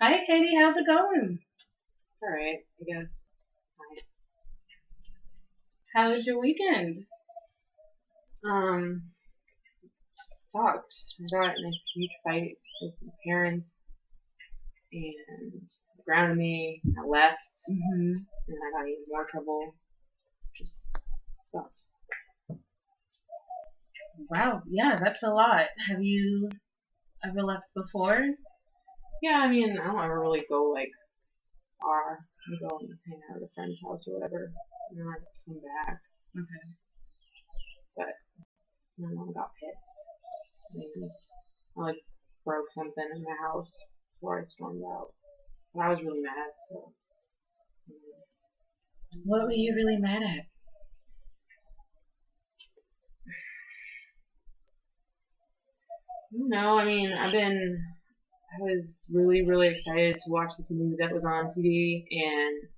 Hi, Katie. How's it going? Alright, I guess. Fine. How was your weekend? Um, sucked. I got in a huge fight with my parents and they grounded me. I left Hmm. and I got even more trouble. Just sucked. Wow, yeah, that's a lot. Have you ever left before? Yeah, I mean, I don't ever really go like far. I go and hang out at a friend's house or whatever. And then I come back. Okay. But my mom got pissed. And I like broke something in my house before I stormed out. And I was really mad, so. What were you really mad at? No, I mean, I was really, really excited to watch this movie that was on TV, and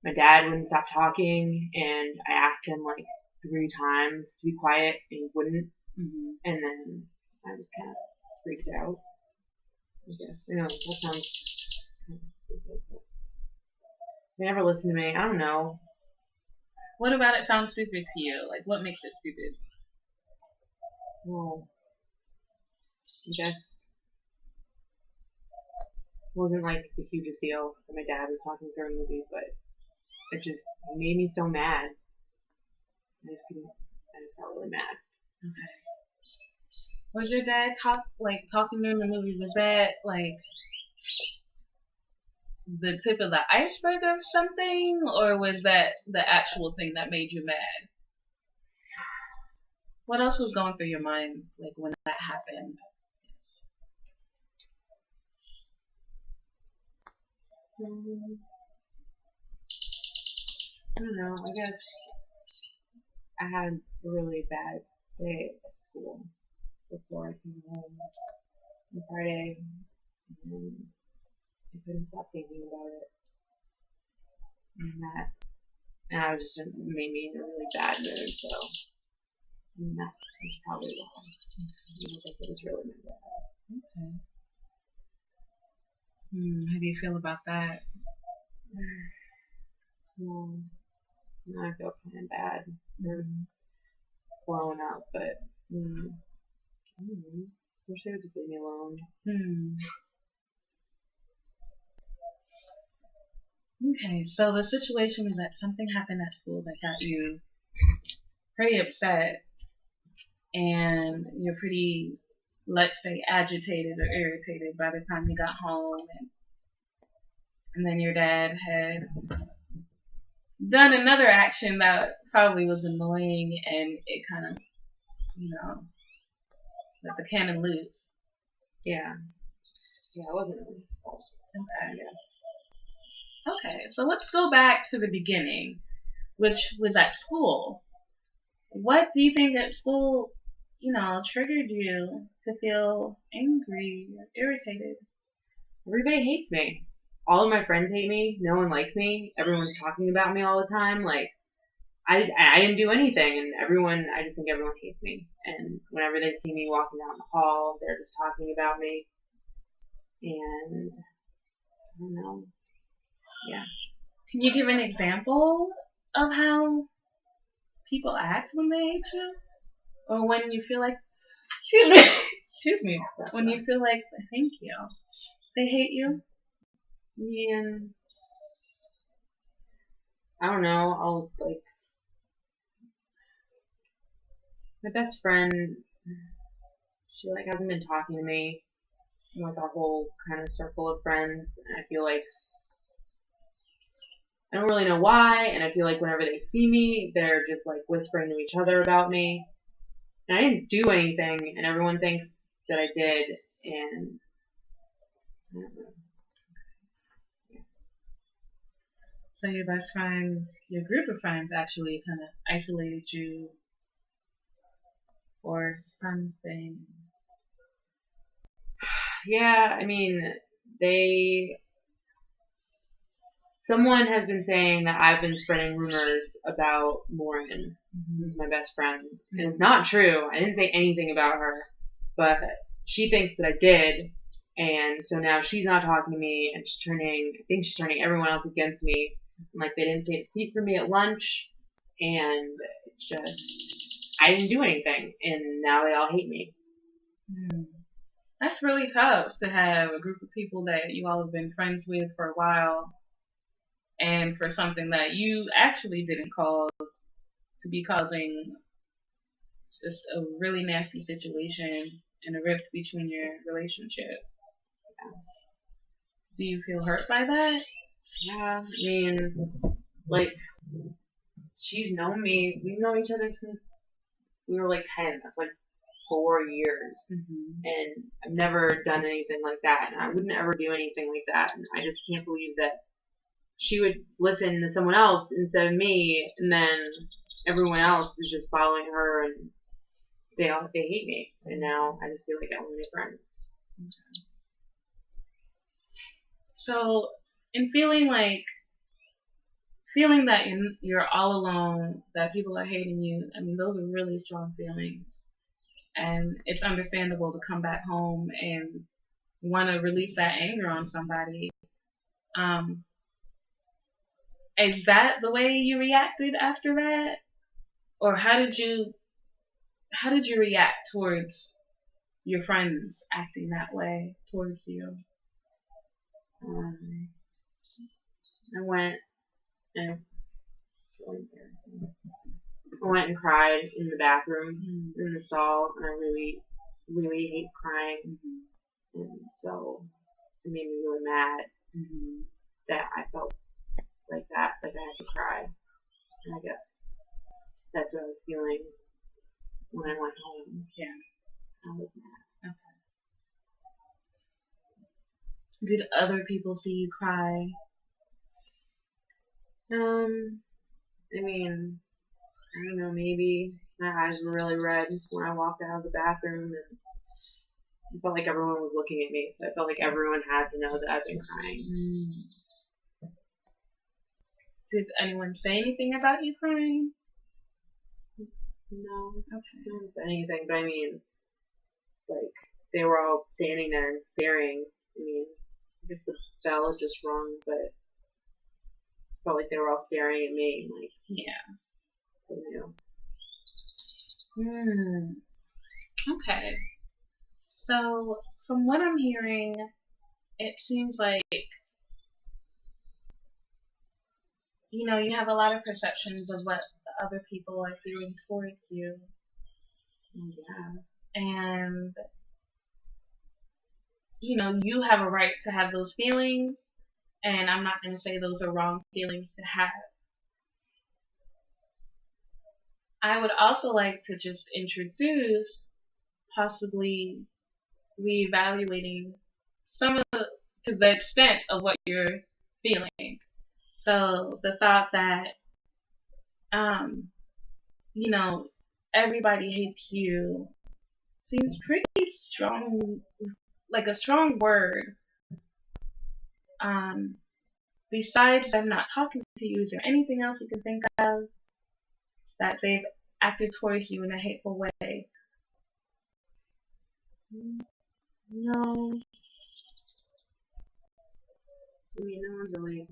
my dad wouldn't stop talking, and I asked him like 3 times to be quiet, and he wouldn't, Hmm. and then I just kind of freaked out, I guess. I know, that sounds kind of stupid, but they never listened to me. I don't know. What about it sounds stupid to you? Like, what makes it stupid? Well, I guess it wasn't like the hugest deal that my dad was talking through a movie, but it just made me so mad. I just couldn't. I just got really mad. Okay. Was your dad talking during the movie? Was that like the tip of the iceberg of something, or was that the actual thing that made you mad? What else was going through your mind like when that happened? Um, I don't know. I guess I had a really bad day at school before I came home on Friday, and I couldn't stop thinking about it. And I was just made me in a really bad mood. So that was probably why. I don't think it was really my bad. Okay. How do you feel about that? Well, now I feel kind of bad. They're Mm. blowing up, but I don't know. Wish they would just leave me alone. Hmm. Okay, so the situation is that something happened at school that got you pretty upset, and you're pretty, let's say, agitated or irritated by the time you got home, and then your dad had done another action that probably was annoying, and it kind of, you know, let the cannon loose. Yeah. Yeah, it wasn't really his fault. Okay. Yeah. Okay, so let's go back to the beginning, which was at school. What do you think at school, triggered you to feel angry or irritated? Everybody hates me. All of my friends hate me. No one likes me. Everyone's talking about me all the time. Like, I didn't do anything, and I just think everyone hates me. And whenever they see me walking down the hall, they're just talking about me. And I don't know. Yeah. Can you give an example of how people act when they hate you? Or when you feel like, excuse me, excuse me, when you feel like, thank you, they hate you? And I don't know. I'll like my best friend. She like hasn't been talking to me in like our whole kind of circle of friends, and I feel like I don't really know why, and I feel like whenever they see me, they're just like whispering to each other about me. And I didn't do anything, and everyone thinks that I did, and I don't know. So your best friend, your group of friends actually kind of isolated you or something. Yeah, I mean, they. Someone has been saying that I've been spreading rumors about Lauren, Mm-hmm. who's my best friend, and it's not true. I didn't say anything about her, but she thinks that I did, and so now she's not talking to me, and I think she's turning everyone else against me. And, like, they didn't take a seat for me at lunch, and it's just, I didn't do anything, and now they all hate me. That's really tough to have a group of people that you all have been friends with for a while, and for something that you actually didn't cause to be causing just a really nasty situation and a rift between your relationship. Do you feel hurt by that? Yeah, I mean, like, she's known me, we've known each other since we were like 10, that's like 4 years, and I've never done anything like that, and I wouldn't ever do anything like that, and I just can't believe that she would listen to someone else instead of me, and then everyone else is just following her, and they hate me, and now I just feel like I don't have any friends. So, in feeling that you're all alone, that people are hating you, I mean, those are really strong feelings. And it's understandable to come back home and want to release that anger on somebody. Is that the way you reacted after that? Or how did you react towards your friends acting that way towards you? I went and cried in the bathroom, in the stall, and I really, really hate crying. And so it made me really mad that I felt like that, like I had to cry. And I guess that's what I was feeling when I went home. Yeah. I was mad. Okay. Did other people see you cry? I mean, I don't know, maybe my eyes were really red when I walked out of the bathroom, and I felt like everyone was looking at me, so I felt like everyone had to know that I've been crying. Did anyone say anything about you crying? No, no one said anything, but I mean, like, they were all standing there and staring. I mean, I guess the bell had just rung, but it felt like they were all staring at me, like, yeah. They knew. Okay. So, from what I'm hearing, it seems like, you know, you have a lot of perceptions of what the other people are feeling towards you. Yeah. And, you know, you have a right to have those feelings, and I'm not going to say those are wrong feelings to have. I would also like to just introduce possibly reevaluating some of to the extent of what you're feeling. So the thought that, you know, everybody hates you seems pretty strong, like a strong word. Besides them not talking to you, is there anything else you can think of that they've acted towards you in a hateful way? No. I mean, no one's really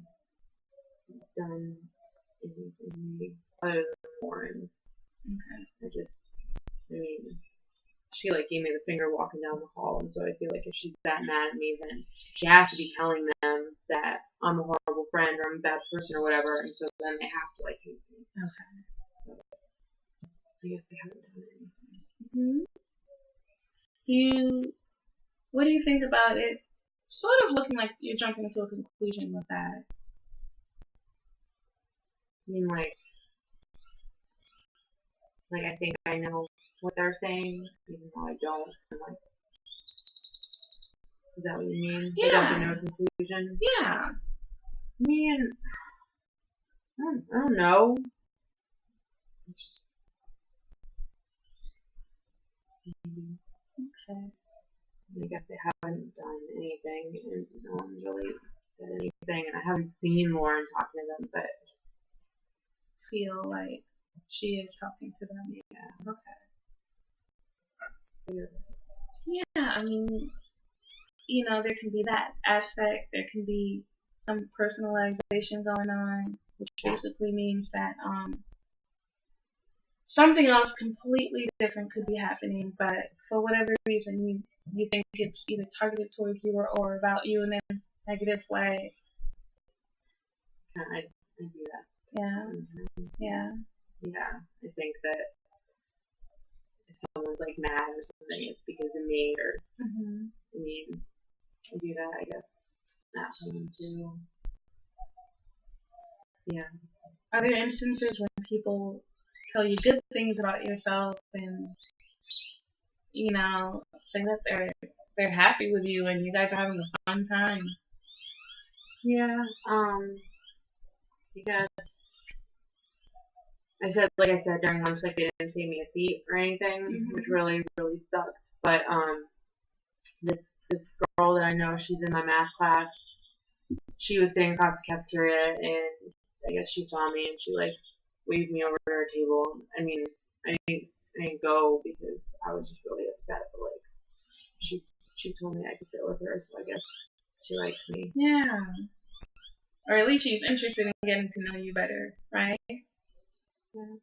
done anything to me other than Lauren. Okay. I mean, she like gave me the finger walking down the hall, and so I feel like if she's that mad at me, then she has to be telling them that I'm a horrible friend or I'm a bad person or whatever, and so then they have to like hate me. Okay. So, I guess they haven't done anything. What do you think about it? Sort of looking like you're jumping to a conclusion with that. I mean, like I think I know what they're saying, even though I don't. And like, is that what you mean? Yeah. They don't know conclusion. Yeah. I mean, I don't know. Okay. I guess they haven't done anything, and no one's really said anything, and I haven't seen Lauren talking to them, but I just feel like she is talking to them. Yeah. Okay. I mean, there can be that aspect. There can be some personalization going on, which basically means that something else completely different could be happening, but for whatever reason you think it's either targeted towards you or about you in a negative way. I do that. Yeah. Sometimes. Yeah. Yeah. I think that if someone's like mad or something, it's because of me, or I mean, I do that, I guess. At home too. Yeah. Are there instances when people tell you good things about yourself and say that they're happy with you and you guys are having a fun time? Yeah. Because like I said during lunch, like they didn't save me a seat or anything, which really, really sucked. But this girl that I know, she's in my math class. She was sitting across the cafeteria, and I guess she saw me and she like waved me over to her table. I mean, I didn't go because I was just really upset, but like she told me I could sit with her, so I guess she likes me. Yeah. Or at least she's interested in getting to know you better, right? Yeah.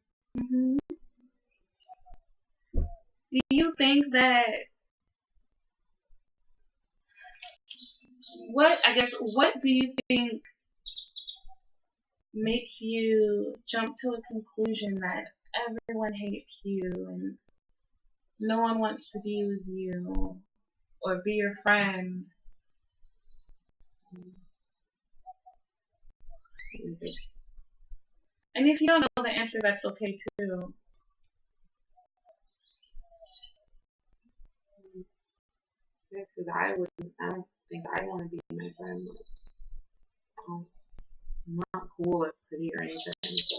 Do you think that what do you think makes you jump to a conclusion that everyone hates you and no one wants to be with you or be your friend? And if you don't know the answer, that's okay too. Yes, because I don't think I want to be my friend. I'm not cool or pretty or anything, so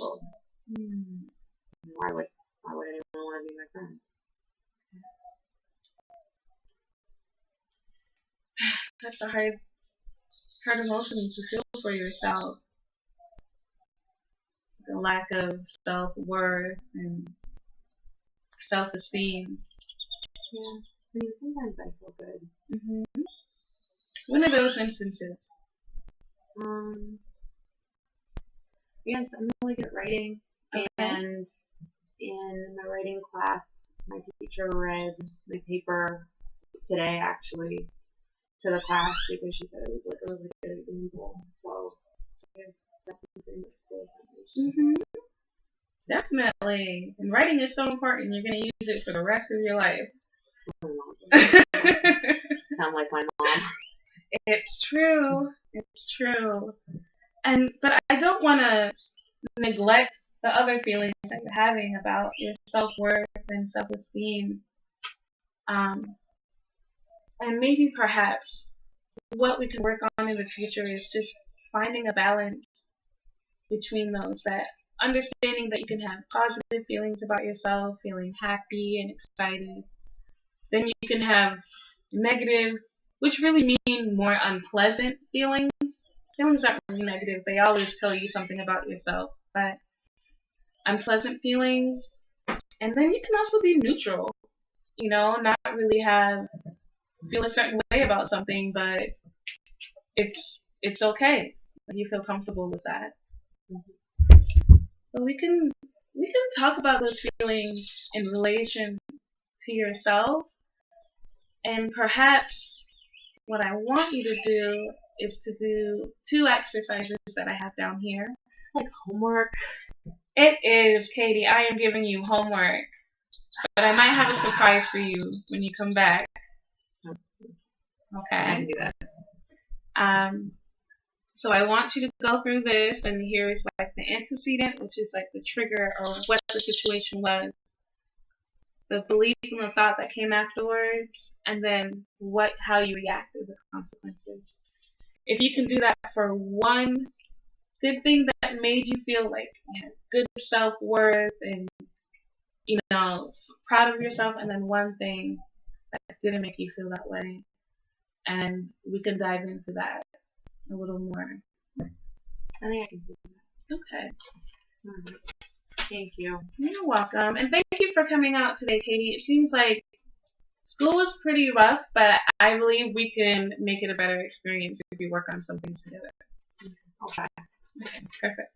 why would anyone want to be my friend? That's a hard emotion to feel for yourself. The lack of self-worth and self-esteem. Yeah. I mean, sometimes I feel good. When are those instances? Yes, I'm really good at writing, and in my writing class, my teacher read my paper today, actually, to the class because she said it was like a really good example. So I guess that's something that's cool. Definitely. And writing is so important. You're going to use it for the rest of your life. Sound like my mom. It's true. It's true. But I don't want to neglect the other feelings that you're having about your self-worth and self-esteem. And maybe perhaps what we can work on in the future is just finding a balance between those, that understanding that you can have positive feelings about yourself, feeling happy and excited. Then you can have negative, which really mean more unpleasant feelings. Feelings aren't really negative. They always tell you something about yourself. But unpleasant feelings. And then you can also be neutral. Not really feel a certain way about something, but it's okay. You feel comfortable with that. So we can talk about those feelings in relation to yourself, and perhaps what I want you to do is to do 2 exercises that I have down here. It's like homework. It is, Katie. I am giving you homework, but I might have a surprise for you when you come back. Okay. I can do that. So I want you to go through this, and here is like the antecedent, which is like the trigger or what the situation was, the belief and the thought that came afterwards, and then how you reacted, the consequences. If you can do that for one good thing that made you feel like good self-worth and proud of yourself, and then one thing that didn't make you feel that way, and we can dive into that a little more. I think I can do that. Okay. Thank you. You're welcome. And thank you for coming out today, Katie. It seems like School was pretty rough, but I believe we can make it a better experience if we work on some things together. I'll try. Okay, perfect.